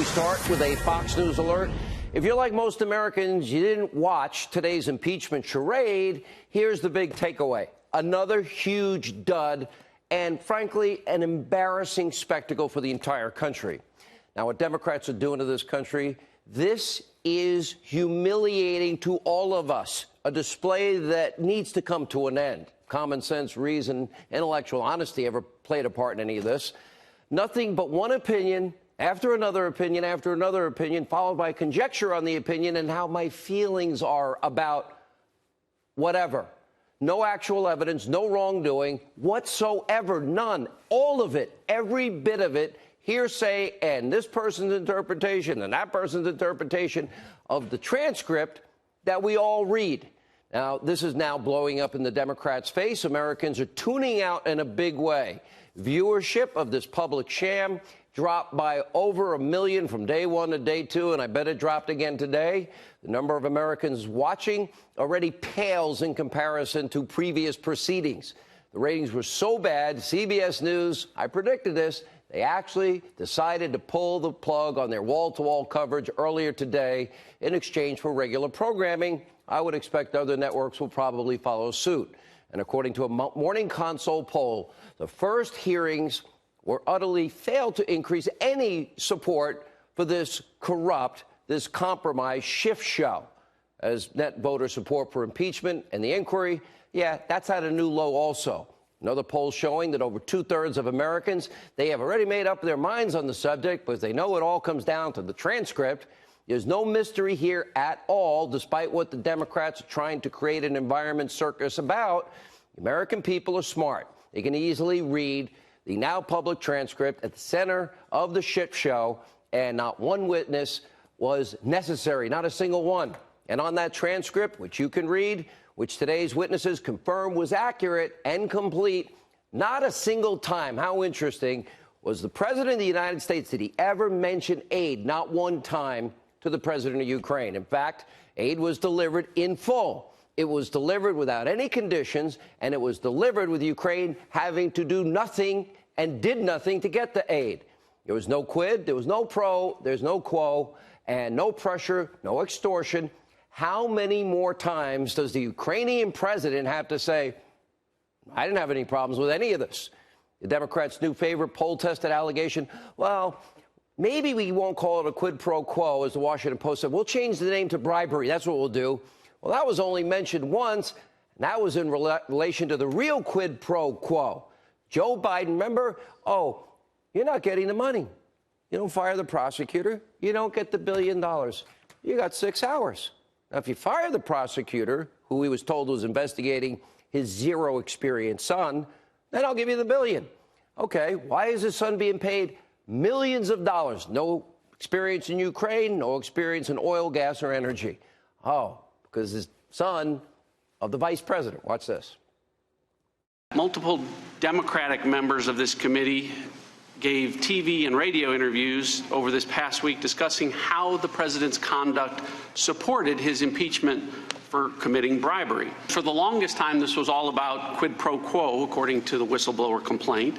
start with a Fox News alert. If you're like most Americans, you didn't watch today's impeachment charade, here's the big takeaway. Another huge dud and, frankly, an embarrassing spectacle for the entire country. Now, what Democrats are doing to this country, this is humiliating to all of us, a display that needs to come to an end. Common sense, reason, intellectual honesty ever played a part in any of this. Nothing but one opinion after another opinion after another opinion, followed by conjecture on the opinion and how my feelings are about whatever. No actual evidence, no wrongdoing whatsoever, none. All of it, every bit of it, hearsay and this person's interpretation and that person's interpretation of the transcript that we all read. Now, this is now blowing up in the Democrats' face. Americans are tuning out in a big way. Viewership of this public sham dropped by over 1 million from day one to day two, and I bet it dropped again today. The number of Americans watching already pales in comparison to previous proceedings. The ratings were so bad, CBS News, I predicted this, they actually decided to pull the plug on their wall-to-wall coverage earlier today in exchange for regular programming. I would expect other networks will probably follow suit. And according to a Morning Consult poll, the first hearings were utterly failed to increase any support for this corrupt, this compromised shift show. As net voter support for impeachment and the inquiry, yeah, that's at a new low also. Another poll showing that over 2/3 of Americans, they have already made up their minds on the subject, because they know it all comes down to the transcript. There's no mystery here at all, despite what the Democrats are trying to create an environment circus about. The American people are smart. They can easily read the now public transcript at the center of the shit show, and not one witness was necessary, not a single one. And on that transcript, which you can read, which today's witnesses confirmed was accurate and complete, not a single time, how interesting, was the President of the United States, did he ever mention aid? Not one time to the President of Ukraine. In fact, aid was delivered in full. It was delivered without any conditions, and it was delivered with Ukraine having to do nothing and did nothing to get the aid. There was no quid, there was no pro, there's no quo, and no pressure, no extortion. How many more times does the Ukrainian president have to say, I didn't have any problems with any of this? The Democrats' new favorite poll-tested allegation, well, maybe we won't call it a quid pro quo, as the Washington Post said. We'll change the name to bribery. That's what we'll do. Well, that was only mentioned once, and that was in relation to the real quid pro quo. Joe Biden, remember? Oh, you're not getting the money. You don't fire the prosecutor. You don't get the $1 billion. You got 6 hours. Now, if you fire the prosecutor, who he was told was investigating his zero-experience son, then I'll give you the $1 billion. Okay, why is his son being paid millions of dollars? No experience in Ukraine, no experience in oil, gas, or energy. Oh, because his son of the vice president. Watch this. Multiple Democratic members of this committee gave TV and radio interviews over this past week discussing how the president's conduct supported his impeachment for committing bribery. For the longest time, this was all about quid pro quo, according to the whistleblower complaint.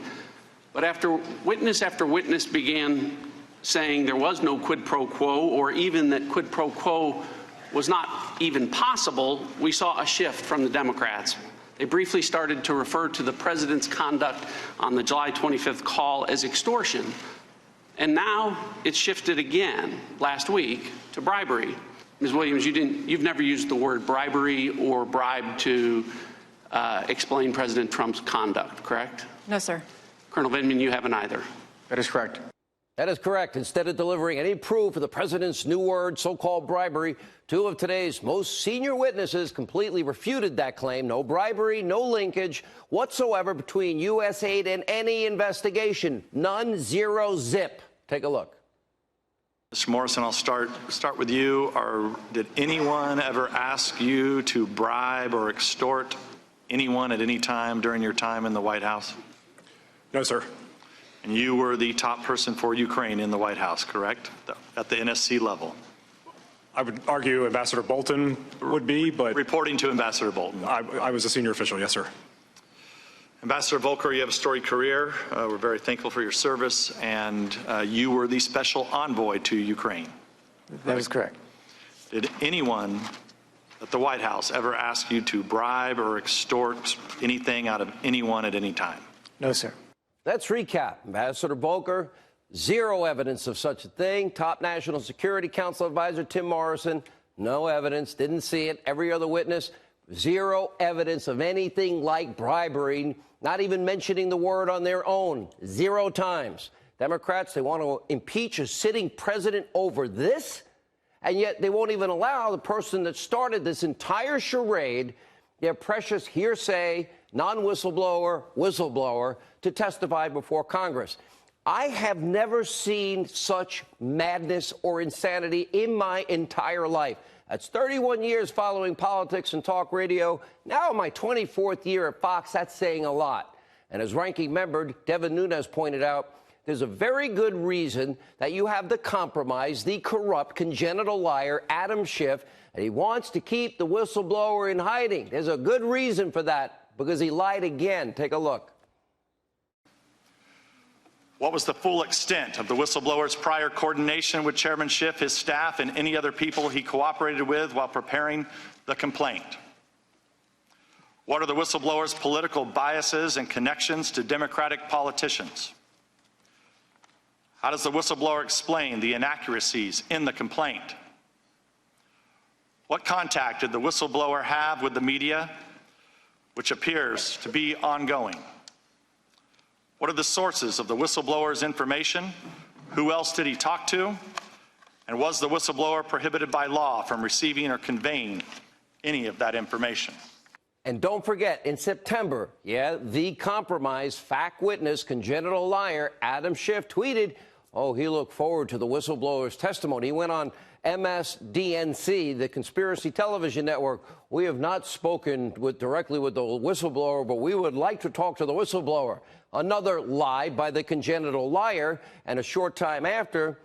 But after witness began saying there was no quid pro quo, or even that quid pro quo was not even possible, we saw a shift from the Democrats. They briefly started to refer to the president's conduct on the July 25th call as extortion. And now it's shifted again last week to bribery. Ms. Williams, you've never used the word bribery or bribe to explain President Trump's conduct, correct? No, sir. Colonel Vindman, you haven't either. That is correct. That is correct. Instead of delivering any proof of the president's new word, so-called bribery, 2 of today's most senior witnesses completely refuted that claim. No bribery, no linkage whatsoever between U.S. aid and any investigation. None, zero, zip. Take a look. Mr. Morrison, I'll start with you. Did anyone ever ask you to bribe or extort anyone at any time during your time in the White House? No, sir. And you were the top person for Ukraine in the White House, correct? At the NSC level. I would argue Ambassador Bolton would be, but... Reporting to Ambassador Bolton. I was a senior official, yes, sir. Ambassador Volker, you have a storied career. We're very thankful for your service, and you were the special envoy to Ukraine. That is correct. Did anyone at the White House ever ask you to bribe or extort anything out of anyone at any time? No, sir. Let's recap. Ambassador Volker, zero evidence of such a thing. Top National Security Council advisor Tim Morrison, no evidence, didn't see it. Every other witness, zero evidence of anything like bribery, not even mentioning the word on their own, 0 times. Democrats, they want to impeach a sitting president over this, and yet they won't even allow the person that started this entire charade, their precious hearsay, non-whistleblower, whistleblower, to testify before Congress. I have never seen such madness or insanity in my entire life. That's 31 years following politics and talk radio. Now in my 24th year at Fox, that's saying a lot. And as ranking member Devin Nunes pointed out, there's a very good reason that you have the compromised, the corrupt, congenital liar, Adam Schiff, and he wants to keep the whistleblower in hiding. There's a good reason for that, because he lied again. Take a look. What was the full extent of the whistleblower's prior coordination with Chairman Schiff, his staff, and any other people he cooperated with while preparing the complaint? What are the whistleblower's political biases and connections to Democratic politicians? How does the whistleblower explain the inaccuracies in the complaint? What contact did the whistleblower have with the media, which appears to be ongoing? What are the sources of the whistleblower's information? Who else did he talk to? And was the whistleblower prohibited by law from receiving or conveying any of that information? And don't forget, in September, the compromised fact witness, congenital liar, Adam Schiff, tweeted, he looked forward to the whistleblower's testimony. He went on MSDNC, the conspiracy television network. We have not spoken directly with the whistleblower, but we would like to talk to the whistleblower. Another lie by the congenital liar. And a short time after,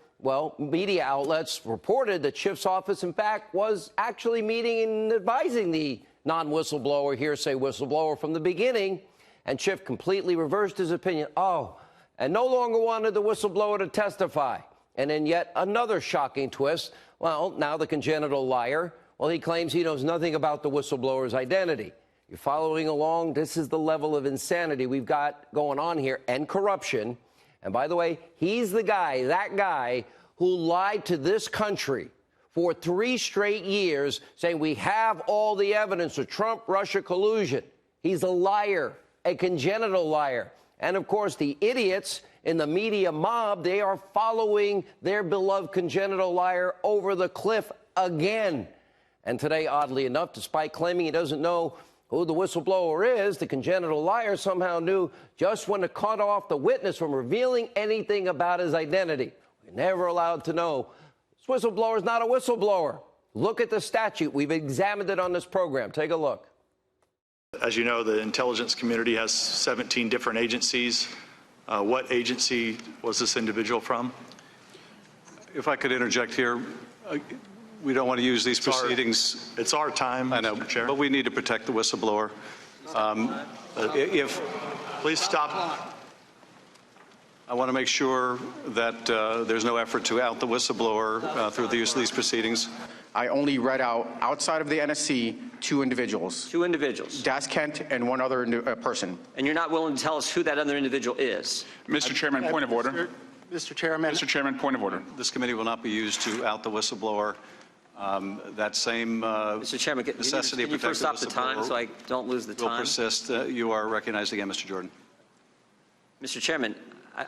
media outlets reported that Schiff's office, in fact, was actually meeting and advising the non-whistleblower, hearsay whistleblower from the beginning. And Schiff completely reversed his opinion. And no longer wanted the whistleblower to testify. And then yet another shocking twist. Now the congenital liar, he claims he knows nothing about the whistleblower's identity. You're following along? This is the level of insanity we've got going on here, and corruption. And by the way, he's the guy, that guy, who lied to this country for 3 straight years, saying we have all the evidence of Trump-Russia collusion. He's a liar, a congenital liar. And, of course, the idiots in the media mob, they are following their beloved congenital liar over the cliff again. And today, oddly enough, despite claiming he doesn't know who the whistleblower is, the congenital liar somehow knew just when to cut off the witness from revealing anything about his identity. We're never allowed to know. This whistleblower is not a whistleblower. Look at the statute. We've examined it on this program. Take a look. As you know, the intelligence community has 17 different agencies. What agency was this individual from? If I could interject here, we don't want to use these proceedings. It's our time, I know, Mr. Chair. but we need to protect the whistleblower. Please stop. I want to make sure that there's no effort to out the whistleblower through the use of these proceedings. I only read out, outside of the NSC, 2 individuals. 2 individuals. Das Kent and one other person. And you're not willing to tell us who that other individual is? Mr. Chairman, point of order. Mr. Chairman. Mr. Chairman, point of order. This committee will not be used to out the whistleblower. That same Mr. Chairman, necessity can you first stop the time so I don't lose the time? Will persist. You are recognized again, Mr. Jordan. Mr. Chairman,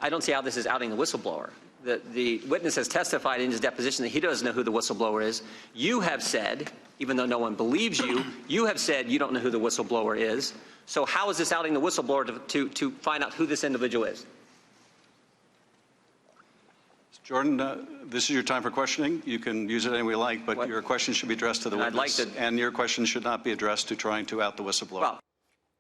I don't see how this is outing the whistleblower. The witness has testified in his deposition that he doesn't know who the whistleblower is. You have said, even though no one believes you, you have said you don't know who the whistleblower is. So how is this outing the whistleblower to find out who this individual is? Jordan, this is your time for questioning. You can use it any way you like, but your question should be addressed to the witness. And your question should not be addressed to trying to out the whistleblower. Well,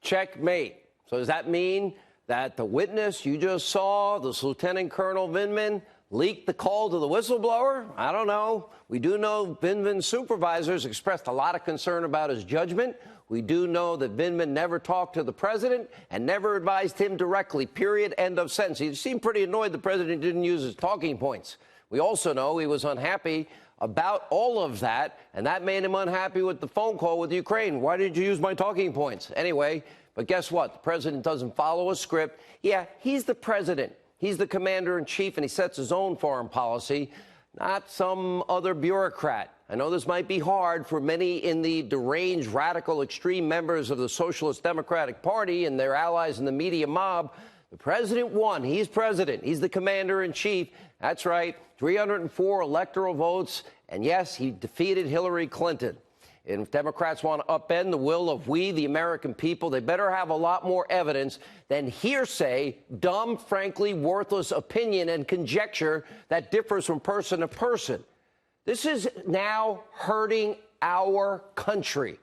checkmate. So does that mean that the witness you just saw, this Lieutenant Colonel Vindman, leaked the call to the whistleblower? I don't know. We do know Vindman's supervisors expressed a lot of concern about his judgment. We do know that Vindman never talked to the president and never advised him directly, period, end of sentence. He seemed pretty annoyed the president didn't use his talking points. We also know he was unhappy about all of that, and that made him unhappy with the phone call with Ukraine. Why did you use my talking points? Anyway, but guess what? The president doesn't follow a script. Yeah, he's the president. He's the commander-in-chief, and he sets his own foreign policy, not some other bureaucrat. I know this might be hard for many in the deranged, radical, extreme members of the Socialist Democratic Party and their allies in the media mob. The president won. He's president. He's the commander-in-chief. That's right, 304 electoral votes. And yes, he defeated Hillary Clinton. And if Democrats want to upend the will of we, the American people, they better have a lot more evidence than hearsay, dumb, frankly, worthless opinion and conjecture that differs from person to person. This is now hurting our country.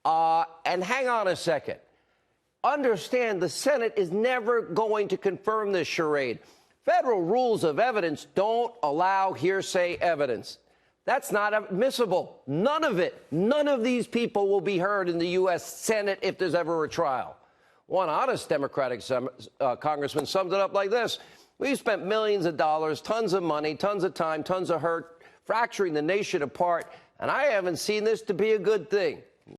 And hang on a second. Understand the Senate is never going to confirm this charade. Federal rules of evidence don't allow hearsay evidence. That's not admissible. None of it. None of these people will be heard in the U.S. Senate if there's ever a trial. One honest Democratic congressman summed it up like this. We've spent millions of dollars, tons of money, tons of time, tons of hurt, fracturing the nation apart, and I haven't seen this to be a good thing.